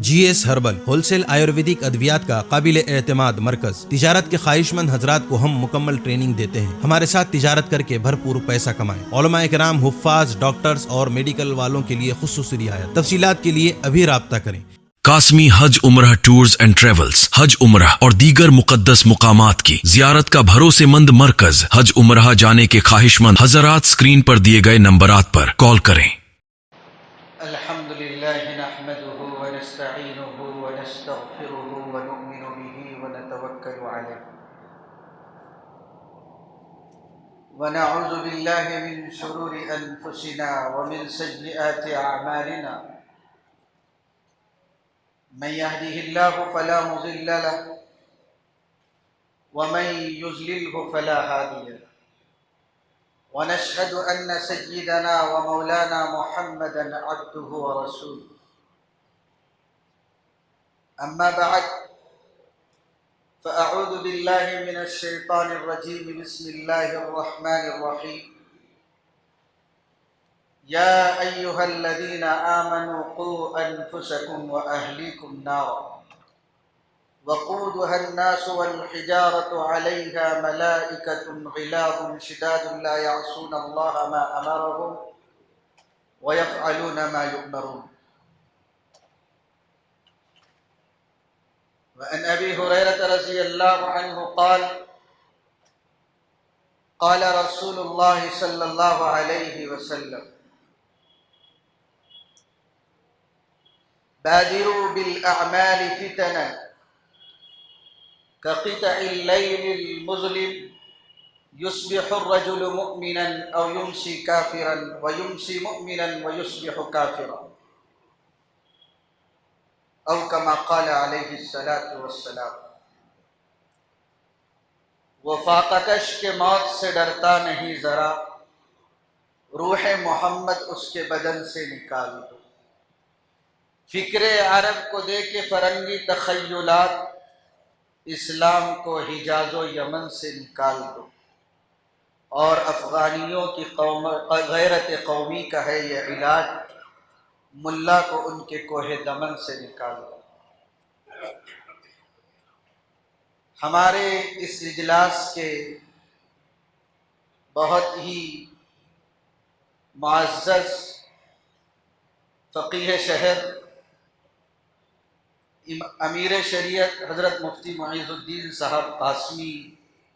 جی S herbal wholesale آیورویدک ادویات کا قابل اعتماد مرکز۔ تجارت کے خواہش مند حضرات کو ہم مکمل ٹریننگ دیتے ہیں۔ ہمارے ساتھ تجارت کر کے بھرپور پیسہ کمائیں۔ علماء کرام، حفاظ، ڈاکٹرز اور میڈیکل والوں کے لیے خصوصی رعایت۔ تفصیلات کے لیے ابھی رابطہ کریں۔ قاسمی حج عمرہ ٹورز اینڈ ٹریولز حج عمرہ اور دیگر مقدس مقامات کی زیارت کا بھروسے مند مرکز۔ حج عمرہ جانے کے خواہش مند حضرات سکرین پر دیے گئے نمبرات پر کال کریں۔ الحمد لله نحمده ونستعينه ونستغفره ونؤمن به ونتوكل عليه ونعوذ بالله من شرور أنفسنا ومن سيئات أعمالنا من يهده الله فلا مضل له ومن يضلله فلا هادي له ونشهد أن سيدنا ومولانا محمدًا عبده ورسوله أما بعد فأعوذ بالله من الشيطان الرجيم بسم الله الرحمن الرحيم يا أيها الذين آمنوا قوا أنفسكم وأهليكم نارا وقودها الناس والحجارة عليها ملائكة غلاظ شداد لا يعصون الله ما أمرهم ويفعلون ما يؤمرون وعن أبي هريرة رضي الله عنه قال قال رسول الله صلى الله عليه وسلم بادروا بالأعمال فتنا كقطع الليل المظلم يصبح الرجل مؤمنا أو يمسي كافرا ويمسي مؤمنا ويصبح كافرا أو كما قال عليه الصلاة والسلام۔ وہ فاقہ کے موت سے ڈرتا نہیں ذرا، روح محمد اس کے بدن سے نکال دو۔ فکر عرب کو دے کے فرنگی تخیلات، اسلام کو حجاز و یمن سے نکال دو، اور افغانیوں کی غیرت قومی کا ہے یہ علاج، ملا کو ان کے کوہ دمن سے نکال دو۔ ہمارے اس اجلاس کے بہت ہی معزز فقیہ شہر امیر شریعت حضرت مفتی معیز الدین صاحب قاسمی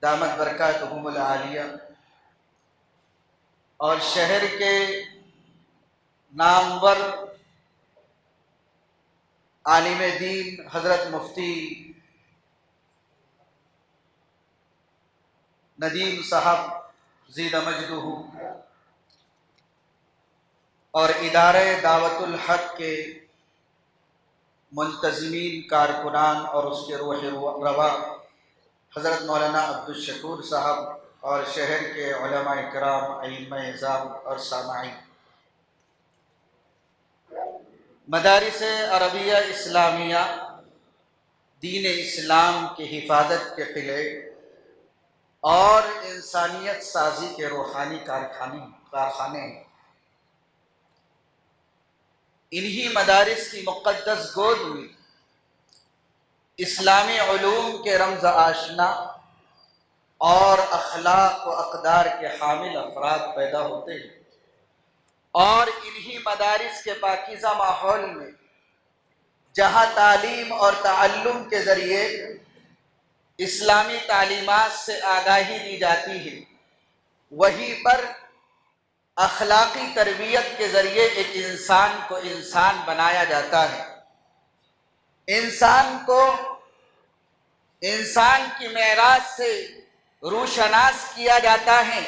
دامت برکاتہم العالیہ، اور شہر کے نامور عالم دین حضرت مفتی ندیم صاحب زید مجدہ، اور ادارہ دعوت الحق کے منتظمین، کارکنان اور اس کے روح روا حضرت مولانا عبدالشکور صاحب، اور شہر کے علماء کرام، ائمہ اعظام اور سامعین۔ مدارس عربیہ اسلامیہ دین اسلام کی حفاظت کے قلعے اور انسانیت سازی کے روحانی کارخانے ہیں۔ انہی مدارس کی مقدس گود میں اسلامی علوم کے رمز آشنا اور اخلاق و اقدار کے حامل افراد پیدا ہوتے ہیں، اور انہی مدارس کے پاکیزہ ماحول میں جہاں تعلیم اور تعلم کے ذریعے اسلامی تعلیمات سے آگاہی دی جاتی ہے، وہیں پر اخلاقی تربیت کے ذریعے ایک انسان کو انسان بنایا جاتا ہے۔ انسان کو انسان کی معراج سے روشناس کیا جاتا ہے،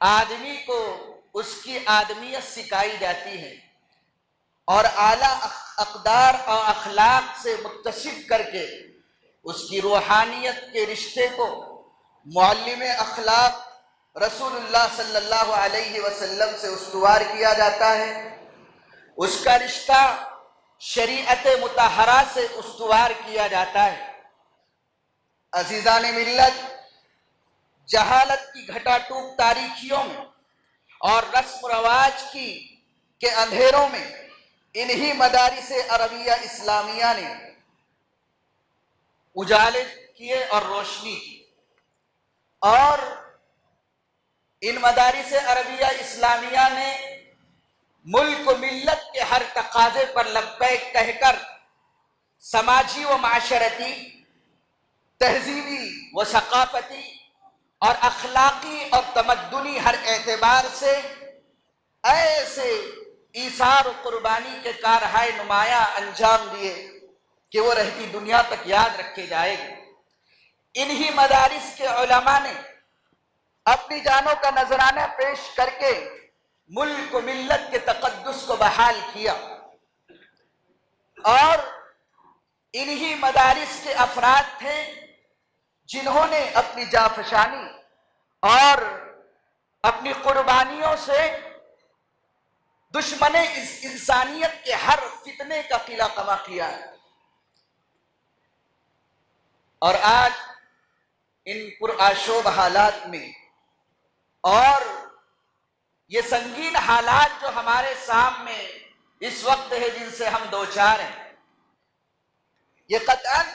آدمی کو اس کی آدمیت سکھائی جاتی ہے، اور اعلیٰ اقدار اور اخلاق سے متصف کر کے اس کی روحانیت کے رشتے کو معلم اخلاق رسول اللہ صلی اللہ علیہ وسلم سے استوار کیا جاتا ہے۔ اس کا رشتہ شریعت مطہرہ سے استوار کیا جاتا ہے۔ عزیزان ملت، جہالت کی گھٹا ٹوپ تاریکیوں میں اور رسم و رواج کے اندھیروں میں انہی مدارس عربیہ اسلامیہ نے اجالے کیے اور روشنی کی، اور ان مدارس عربیہ اسلامیہ نے ملک و ملت کے ہر تقاضے پر لبیک کہہ کر سماجی و معاشرتی، تہذیبی و ثقافتی اور اخلاقی اور تمدنی ہر اعتبار سے ایسے ایثار و قربانی کے کارہائے نمایاں انجام دیے کہ وہ رہتی دنیا تک یاد رکھے جائے گی۔ انہی مدارس کے علماء نے اپنی جانوں کا نذرانہ پیش کر کے ملک و ملت کے تقدس کو بحال کیا، اور انہی مدارس کے افراد تھے جنہوں نے اپنی جانفشانی اور اپنی قربانیوں سے دشمن انسانیت کے ہر فتنے کا قلع قما کیا ہے۔ اور آج ان پرآشوب حالات میں اور یہ سنگین حالات جو ہمارے سامنے اس وقت ہے، جن سے ہم دوچار ہیں، یہ قطعاً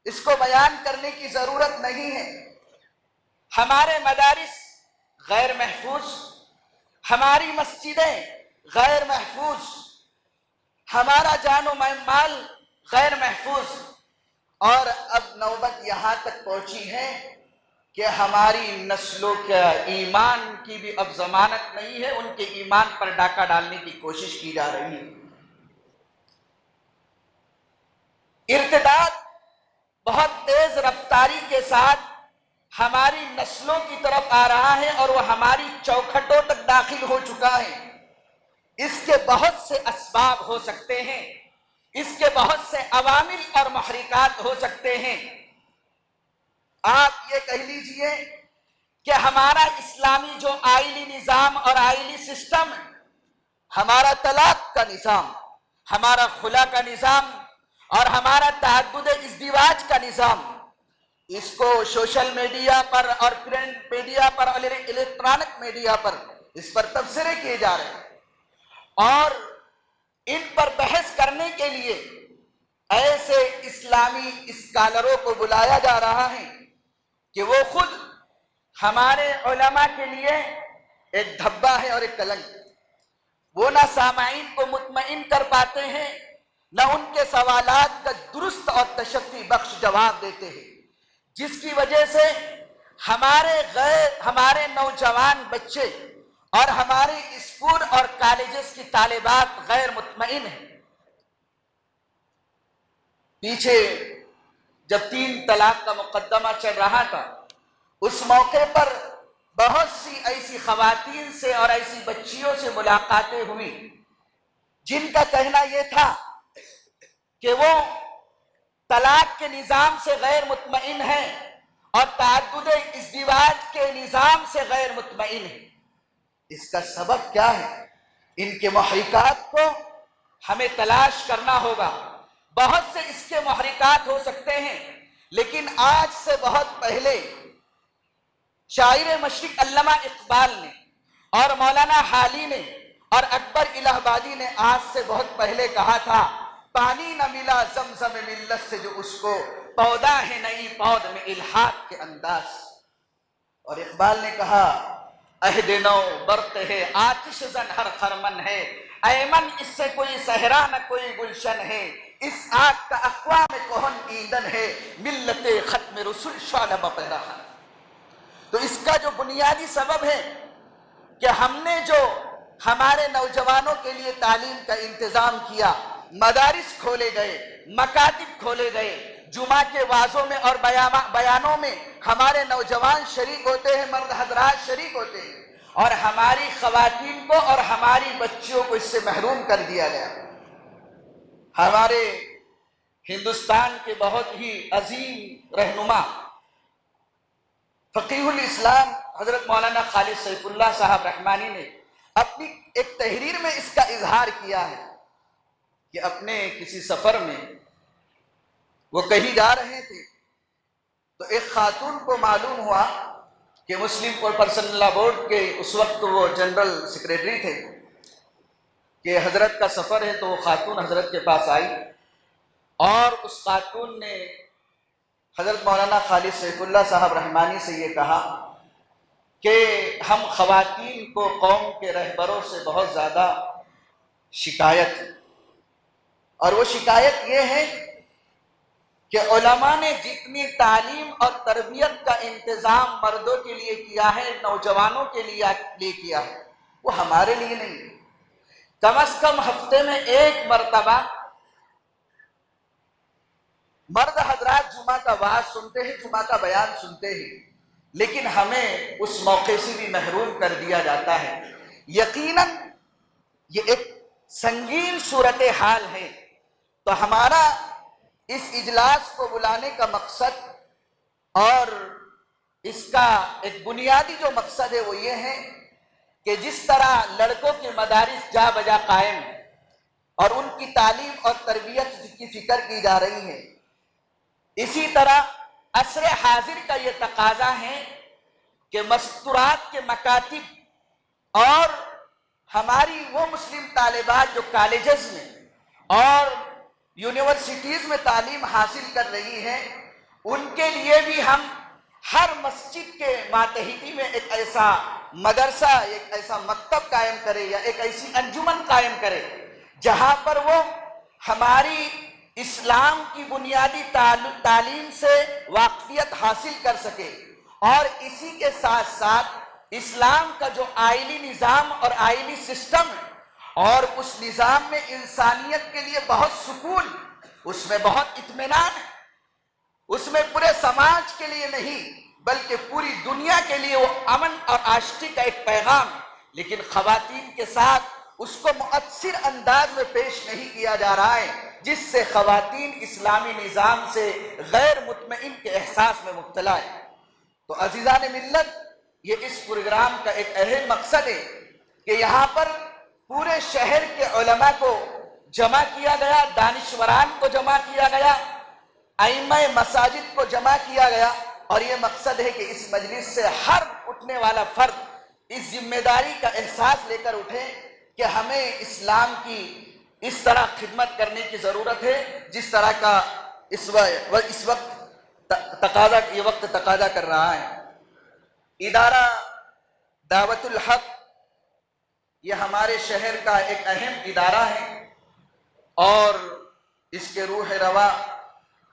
اس کو بیان کرنے کی ضرورت نہیں ہے۔ ہمارے مدارس غیر محفوظ، ہماری مسجدیں غیر محفوظ، ہمارا جان و مال غیر محفوظ، اور اب نوبت یہاں تک پہنچی ہے کہ ہماری نسلوں کا ایمان کی بھی اب ضمانت نہیں ہے، ان کے ایمان پر ڈاکہ ڈالنے کی کوشش کی جا رہی ہے۔ ارتداد بہت تیز رفتاری کے ساتھ ہماری نسلوں کی طرف آ رہا ہے، اور وہ ہماری چوکھٹوں تک داخل ہو چکا ہے۔ اس کے بہت سے اسباب ہو سکتے ہیں، اس کے بہت سے عوامل اور محرکات ہو سکتے ہیں۔ آپ یہ کہہ لیجئے کہ ہمارا اسلامی جو آئلی نظام اور آئلی سسٹم، ہمارا طلاق کا نظام، ہمارا خلا کا نظام اور ہمارا تعدد ازدواج کا نظام، اس کو سوشل میڈیا پر اور پرنٹ میڈیا پر اور الیکٹرانک میڈیا پر اس پر تبصرے کیے جا رہے ہیں، اور ان پر بحث کرنے کے لیے ایسے اسلامی اسکالروں کو بلایا جا رہا ہے کہ وہ خود ہمارے علماء کے لیے ایک دھبا ہے اور ایک کلنک۔ وہ نہ سامعین کو مطمئن کر پاتے ہیں، نہ ان کے سوالات کا درست اور تشفی بخش جواب دیتے ہیں، جس کی وجہ سے ہمارے نوجوان بچے اور ہمارے اسکول اور کالجز کی طالبات غیر مطمئن ہیں۔ پیچھے جب 3 طلاق کا مقدمہ چل رہا تھا، اس موقع پر بہت سی ایسی خواتین سے اور ایسی بچیوں سے ملاقاتیں ہوئی جن کا کہنا یہ تھا کہ وہ طلاق کے نظام سے غیر مطمئن ہیں اور تعدد ازدواج کے نظام سے غیر مطمئن ہیں۔ اس کا سبب کیا ہے؟ ان کے محرکات کو ہمیں تلاش کرنا ہوگا۔ بہت سے اس کے محرکات ہو سکتے ہیں، لیکن آج سے بہت پہلے شاعر مشرق علامہ اقبال نے اور مولانا حالی نے اور اکبر الہ آبادی نے آج سے بہت پہلے کہا تھا، پانی نہ ملا زمزم ملت سے جو اس کو، پودا ہے نئی پود میں الحاد کے انداز۔ اور اقبال نے کہا، عہد نو برت ہے آتش زن ہر خرمن ہے، ایمن اس سے کوئی صحرا نہ کوئی گلشن ہے، اس آگ کا اقوام کہن ایندھن ہے، ملت ختم رسول شعلہ بپہرہ۔ تو اس کا جو بنیادی سبب ہے کہ ہم نے جو ہمارے نوجوانوں کے لیے تعلیم کا انتظام کیا، مدارس کھولے گئے، مکاتب کھولے گئے، جمعہ کے وعظوں میں اور بیانوں میں ہمارے نوجوان شریک ہوتے ہیں، مرد حضرات شریک ہوتے ہیں، اور ہماری خواتین کو اور ہماری بچیوں کو اس سے محروم کر دیا گیا۔ ہمارے ہندوستان کے بہت ہی عظیم رہنما فقیہ الاسلام حضرت مولانا خالد سیف اللہ صاحب رحمانی نے اپنی ایک تحریر میں اس کا اظہار کیا ہے کہ اپنے کسی سفر میں وہ کہیں جا رہے تھے تو ایک خاتون کو معلوم ہوا کہ مسلم پرسنل لا بورڈ کے اس وقت وہ جنرل سیکریٹری تھے، کہ حضرت کا سفر ہے تو وہ خاتون حضرت کے پاس آئی اور اس خاتون نے حضرت مولانا خالد سیف اللہ صاحب رحمانی سے یہ کہا کہ ہم خواتین کو قوم کے رہبروں سے بہت زیادہ شکایت ہے، اور وہ شکایت یہ ہے کہ علماء نے جتنی تعلیم اور تربیت کا انتظام مردوں کے لیے کیا ہے، نوجوانوں کے لیے کیا ہے، وہ ہمارے لیے نہیں ہے۔ کم از کم ہفتے میں ایک مرتبہ مرد حضرات جمعہ کا وعظ سنتے ہیں، جمعہ کا بیان سنتے ہیں، لیکن ہمیں اس موقع سے بھی محروم کر دیا جاتا ہے۔ یقیناً یہ ایک سنگین صورتحال ہے۔ تو ہمارا اس اجلاس کو بلانے کا مقصد اور اس کا ایک بنیادی جو مقصد ہے وہ یہ ہے کہ جس طرح لڑکوں کے مدارس جا بجا قائم اور ان کی تعلیم اور تربیت کی فکر کی جا رہی ہے، اسی طرح عصر حاضر کا یہ تقاضا ہے کہ مستورات کے مکاتب اور ہماری وہ مسلم طالبات جو کالجز میں اور یونیورسٹیز میں تعلیم حاصل کر رہی ہیں، ان کے لیے بھی ہم ہر مسجد کے ماتحتی میں ایک ایسا مدرسہ، ایک ایسا مکتب قائم کرے یا ایک ایسی انجمن قائم کرے جہاں پر وہ ہماری اسلام کی بنیادی تعلیم سے واقفیت حاصل کر سکے، اور اسی کے ساتھ ساتھ اسلام کا جو آئلی نظام اور آئلی سسٹم ہے اور اس نظام میں انسانیت کے لیے بہت سکون، اس میں بہت اطمینان ہے، اس میں پورے سماج کے لیے نہیں بلکہ پوری دنیا کے لیے وہ امن اور آشتی کا ایک پیغام ہے، لیکن خواتین کے ساتھ اس کو مؤثر انداز میں پیش نہیں کیا جا رہا ہے، جس سے خواتین اسلامی نظام سے غیر مطمئن کے احساس میں مبتلا ہے۔ تو عزیزان ملت، یہ اس پروگرام کا ایک اہم مقصد ہے کہ یہاں پر پورے شہر کے علماء کو جمع کیا گیا، دانشوران کو جمع کیا گیا، ائمہ مساجد کو جمع کیا گیا، اور یہ مقصد ہے کہ اس مجلس سے ہر اٹھنے والا فرد اس ذمہ داری کا احساس لے کر اٹھے کہ ہمیں اسلام کی اس طرح خدمت کرنے کی ضرورت ہے جس طرح کا اس وقت تقاضا کر رہا ہے۔ ادارہ دعوت الحق یہ ہمارے شہر کا ایک اہم ادارہ ہے، اور اس کے روح رواں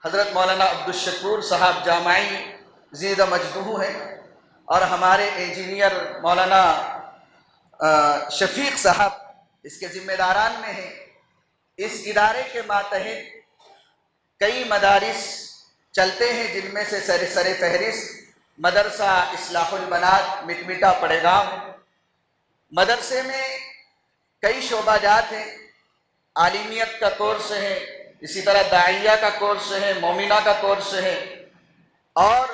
حضرت مولانا عبدالشکور صاحب جامعی زید مجدہ ہے، اور ہمارے انجینئر مولانا شفیق صاحب اس کے ذمہ داران میں ہیں۔ اس ادارے کے ماتحت کئی مدارس چلتے ہیں، جن میں سے سر فہرست مدرسہ اصلاح البنات مٹمٹا پڑے گاؤں۔ مدرسے میں کئی شعبہ جات ہیں، عالمیت کا کورس ہے، اسی طرح داعیہ کا کورس ہے، مومنہ کا کورس ہے، اور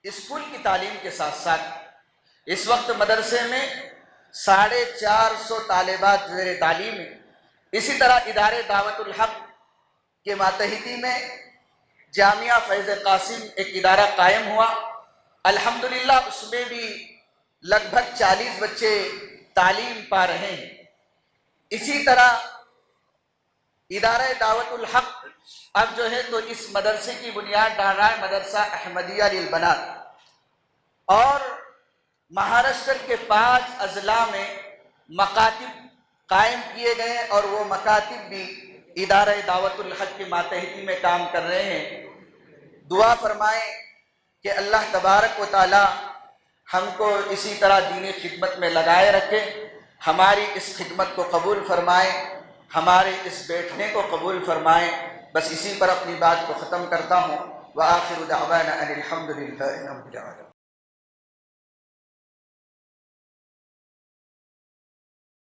اسکول کی تعلیم کے ساتھ ساتھ اس وقت مدرسے میں 450 طالبات زیر تعلیم ہیں۔ اسی طرح ادارے دعوت الحق کے ماتحتی میں جامعہ فیض قاسم ایک ادارہ قائم ہوا، الحمدللہ اس میں بھی لگ بھگ 40 بچے تعلیم پا رہے ہیں۔ اسی طرح ادارہ دعوت الحق اب جو ہے تو اس مدرسے کی بنیاد ڈال رہا ہے، مدرسہ احمدیہ للبنات، اور مہاراشٹر کے 5 اضلاع میں مکاتب قائم کیے گئے ہیں، اور وہ مکاتب بھی ادارہ دعوت الحق کے ماتحتی میں کام کر رہے ہیں۔ دعا فرمائیں کہ اللہ تبارک و تعالی ہم کو اسی طرح دینی خدمت میں لگائے رکھے، ہماری اس خدمت کو قبول فرمائے، ہمارے اس بیٹھنے کو قبول فرمائے۔ بس اسی پر اپنی بات کو ختم کرتا ہوں۔ وآخر دعوانا ان الحمد للہ رب العالمین۔